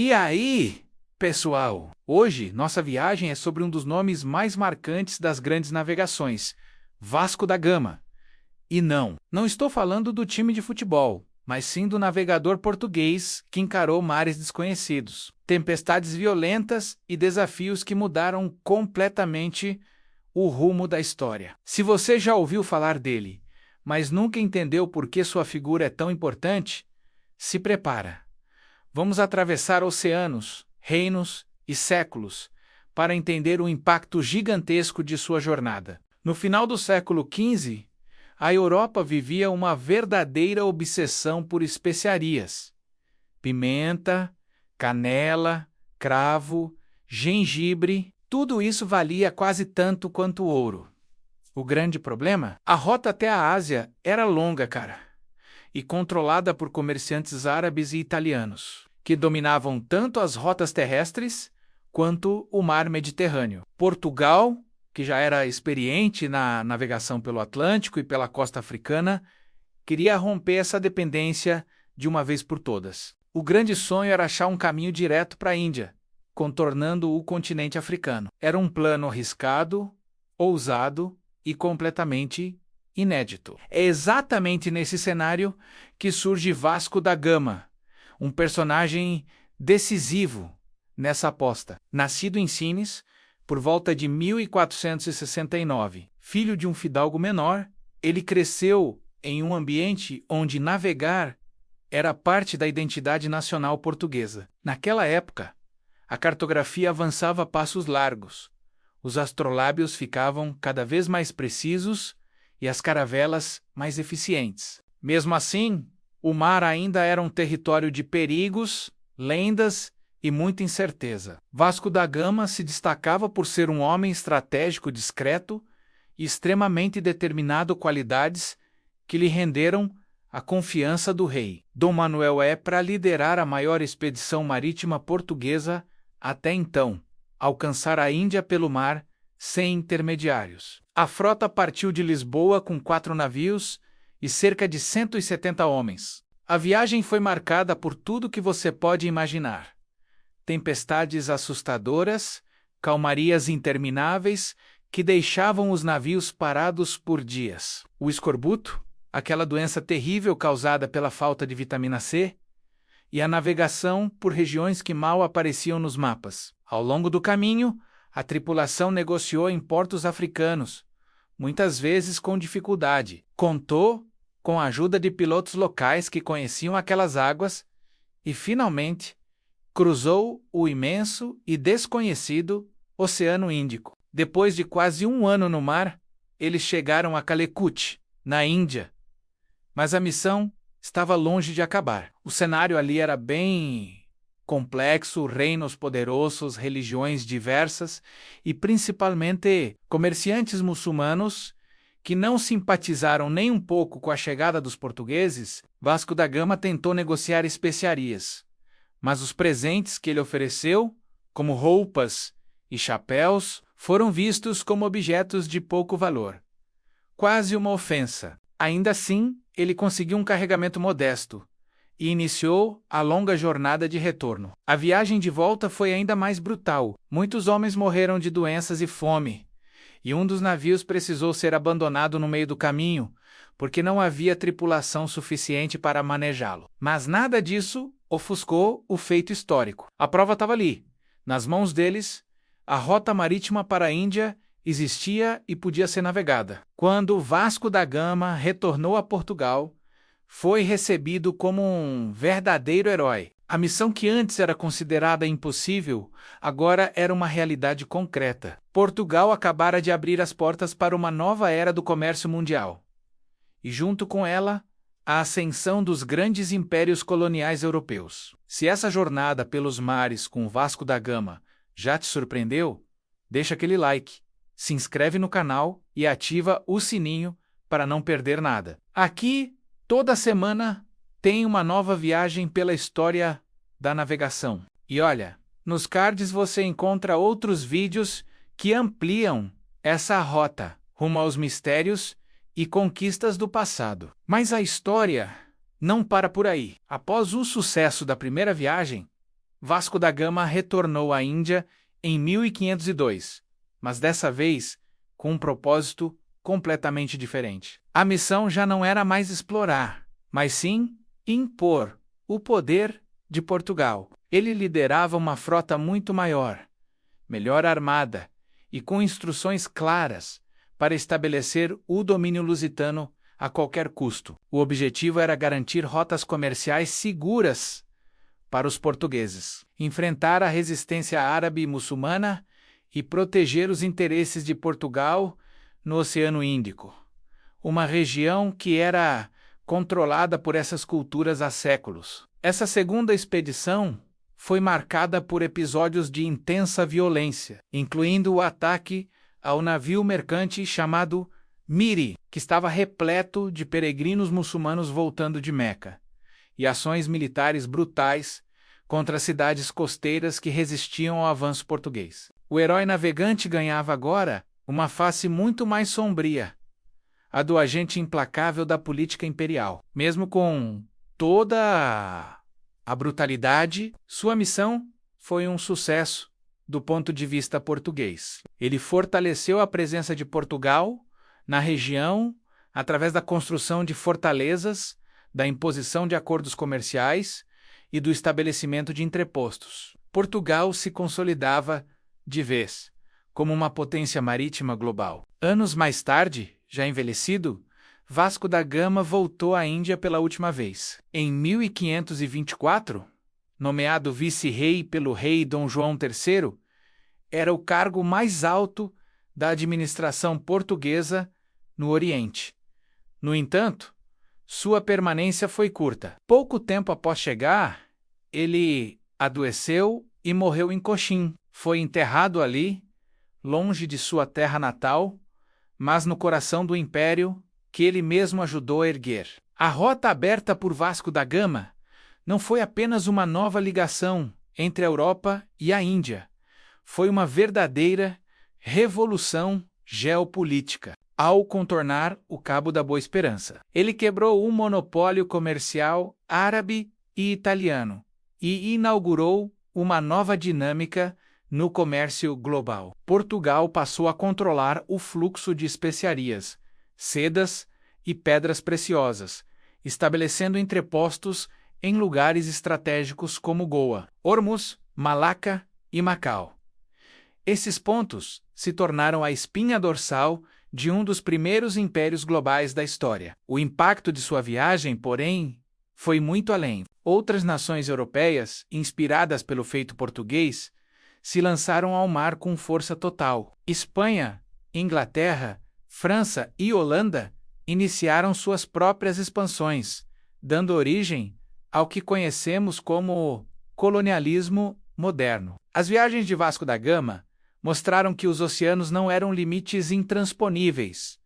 E aí, pessoal? Hoje, nossa viagem é sobre um dos nomes mais marcantes das grandes navegações, Vasco da Gama. E não estou falando do time de futebol, mas sim do navegador português que encarou mares desconhecidos, tempestades violentas e desafios que mudaram completamente o rumo da história. Se você já ouviu falar dele, mas nunca entendeu por que sua figura é tão importante, se prepara. Vamos atravessar oceanos, reinos e séculos para entender o impacto gigantesco de sua jornada. No final do século XV, a Europa vivia uma verdadeira obsessão por especiarias. Pimenta, canela, cravo, gengibre, tudo isso valia quase tanto quanto ouro. O grande problema? A rota até a Ásia era longa, cara, e controlada por comerciantes árabes e italianos, que dominavam tanto as rotas terrestres quanto o mar Mediterrâneo. Portugal, que já era experiente na navegação pelo Atlântico e pela costa africana, queria romper essa dependência de uma vez por todas. O grande sonho era achar um caminho direto para a Índia, contornando o continente africano. Era um plano arriscado, ousado e completamente inédito. É exatamente nesse cenário que surge Vasco da Gama, um personagem decisivo nessa aposta. Nascido em Sines, por volta de 1469, filho de um fidalgo menor, ele cresceu em um ambiente onde navegar era parte da identidade nacional portuguesa. Naquela época, a cartografia avançava a passos largos, os astrolábios ficavam cada vez mais precisos e as caravelas mais eficientes. Mesmo assim, o mar ainda era um território de perigos, lendas e muita incerteza. Vasco da Gama se destacava por ser um homem estratégico discreto e extremamente determinado, qualidades que lhe renderam a confiança do rei Dom Manuel para liderar a maior expedição marítima portuguesa até então, alcançar a Índia pelo mar sem intermediários. A frota partiu de Lisboa com 4 navios e cerca de 170 homens. A viagem foi marcada por tudo que você pode imaginar: tempestades assustadoras, calmarias intermináveis que deixavam os navios parados por dias. O escorbuto, aquela doença terrível causada pela falta de vitamina C, e a navegação por regiões que mal apareciam nos mapas. Ao longo do caminho, a tripulação negociou em portos africanos, muitas vezes com dificuldade. Contou com a ajuda de pilotos locais que conheciam aquelas águas e, finalmente, cruzou o imenso e desconhecido Oceano Índico. Depois de quase um ano no mar, eles chegaram a Calicut, na Índia. Mas a missão estava longe de acabar. O cenário ali era bem complexo, reinos poderosos, religiões diversas e principalmente comerciantes muçulmanos que não simpatizaram nem um pouco com a chegada dos portugueses. Vasco da Gama tentou negociar especiarias, mas os presentes que ele ofereceu, como roupas e chapéus, foram vistos como objetos de pouco valor. Quase uma ofensa. Ainda assim, ele conseguiu um carregamento modesto e iniciou a longa jornada de retorno. A viagem de volta foi ainda mais brutal. Muitos homens morreram de doenças e fome, e um dos navios precisou ser abandonado no meio do caminho, porque não havia tripulação suficiente para manejá-lo. Mas nada disso ofuscou o feito histórico. A prova estava ali, nas mãos deles. A rota marítima para a Índia existia e podia ser navegada. Quando Vasco da Gama retornou a Portugal, foi recebido como um verdadeiro herói. A missão que antes era considerada impossível, agora era uma realidade concreta. Portugal acabara de abrir as portas para uma nova era do comércio mundial. E junto com ela, a ascensão dos grandes impérios coloniais europeus. Se essa jornada pelos mares com Vasco da Gama já te surpreendeu, deixa aquele like, se inscreve no canal e ativa o sininho para não perder nada. Aqui, toda semana, tem uma nova viagem pela história da navegação. E olha, nos cards você encontra outros vídeos que ampliam essa rota rumo aos mistérios e conquistas do passado. Mas a história não para por aí. Após o sucesso da primeira viagem, Vasco da Gama retornou à Índia em 1502, mas dessa vez com um propósito completamente diferente. A missão já não era mais explorar, mas sim impor o poder de Portugal. Ele liderava uma frota muito maior, melhor armada e com instruções claras para estabelecer o domínio lusitano a qualquer custo. O objetivo era garantir rotas comerciais seguras para os portugueses, enfrentar a resistência árabe e muçulmana e proteger os interesses de Portugal no Oceano Índico, uma região que era controlada por essas culturas há séculos. Essa segunda expedição foi marcada por episódios de intensa violência, incluindo o ataque ao navio mercante chamado Miri, que estava repleto de peregrinos muçulmanos voltando de Meca, e ações militares brutais contra as cidades costeiras que resistiam ao avanço português. O herói navegante ganhava agora uma face muito mais sombria, a do agente implacável da política imperial. Mesmo com toda a brutalidade, sua missão foi um sucesso do ponto de vista português. Ele fortaleceu a presença de Portugal na região através da construção de fortalezas, da imposição de acordos comerciais e do estabelecimento de entrepostos. Portugal se consolidava de vez como uma potência marítima global. Anos mais tarde, já envelhecido, Vasco da Gama voltou à Índia pela última vez. Em 1524, nomeado vice-rei pelo rei Dom João III, era o cargo mais alto da administração portuguesa no Oriente. No entanto, sua permanência foi curta. Pouco tempo após chegar, ele adoeceu e morreu em Coxim. Foi enterrado ali, longe de sua terra natal, mas no coração do império que ele mesmo ajudou a erguer. A rota aberta por Vasco da Gama não foi apenas uma nova ligação entre a Europa e a Índia. Foi uma verdadeira revolução geopolítica. Ao contornar o Cabo da Boa Esperança, ele quebrou um monopólio comercial árabe e italiano e inaugurou uma nova dinâmica no comércio global. Portugal passou a controlar o fluxo de especiarias, sedas e pedras preciosas, estabelecendo entrepostos em lugares estratégicos como Goa, Ormuz, Malaca e Macau. Esses pontos se tornaram a espinha dorsal de um dos primeiros impérios globais da história. O impacto de sua viagem, porém, foi muito além. Outras nações europeias, inspiradas pelo feito português, se lançaram ao mar com força total. Espanha, Inglaterra, França e Holanda iniciaram suas próprias expansões, dando origem ao que conhecemos como colonialismo moderno. As viagens de Vasco da Gama mostraram que os oceanos não eram limites intransponíveis,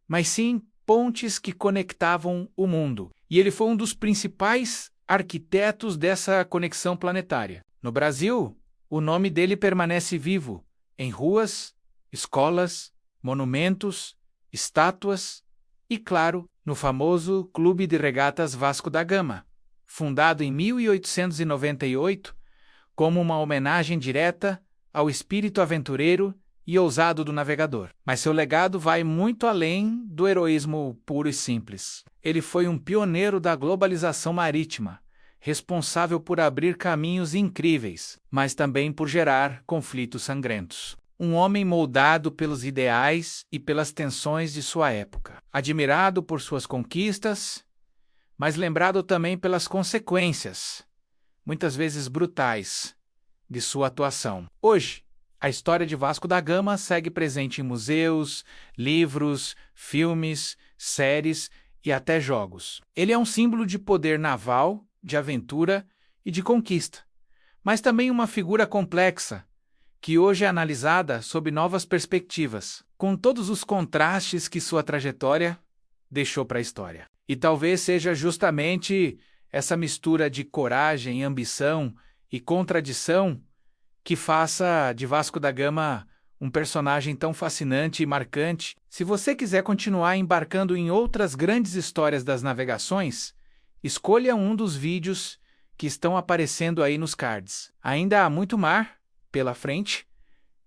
mas sim pontes que conectavam o mundo. E ele foi um dos principais arquitetos dessa conexão planetária. No Brasil, o nome dele permanece vivo em ruas, escolas, monumentos, estátuas e, claro, no famoso Clube de Regatas Vasco da Gama, fundado em 1898 como uma homenagem direta ao espírito aventureiro e ousado do navegador. Mas seu legado vai muito além do heroísmo puro e simples. Ele foi um pioneiro da globalização marítima, responsável por abrir caminhos incríveis, mas também por gerar conflitos sangrentos. Um homem moldado pelos ideais e pelas tensões de sua época. Admirado por suas conquistas, mas lembrado também pelas consequências, muitas vezes brutais, de sua atuação. Hoje, a história de Vasco da Gama segue presente em museus, livros, filmes, séries e até jogos. Ele é um símbolo de poder naval, de aventura e de conquista, mas também uma figura complexa, que hoje é analisada sob novas perspectivas, com todos os contrastes que sua trajetória deixou para a história. E talvez seja justamente essa mistura de coragem, ambição e contradição que faça de Vasco da Gama um personagem tão fascinante e marcante. Se você quiser continuar embarcando em outras grandes histórias das navegações, escolha um dos vídeos que estão aparecendo aí nos cards. Ainda há muito mar pela frente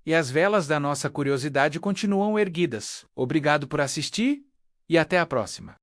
e as velas da nossa curiosidade continuam erguidas. Obrigado por assistir e até a próxima.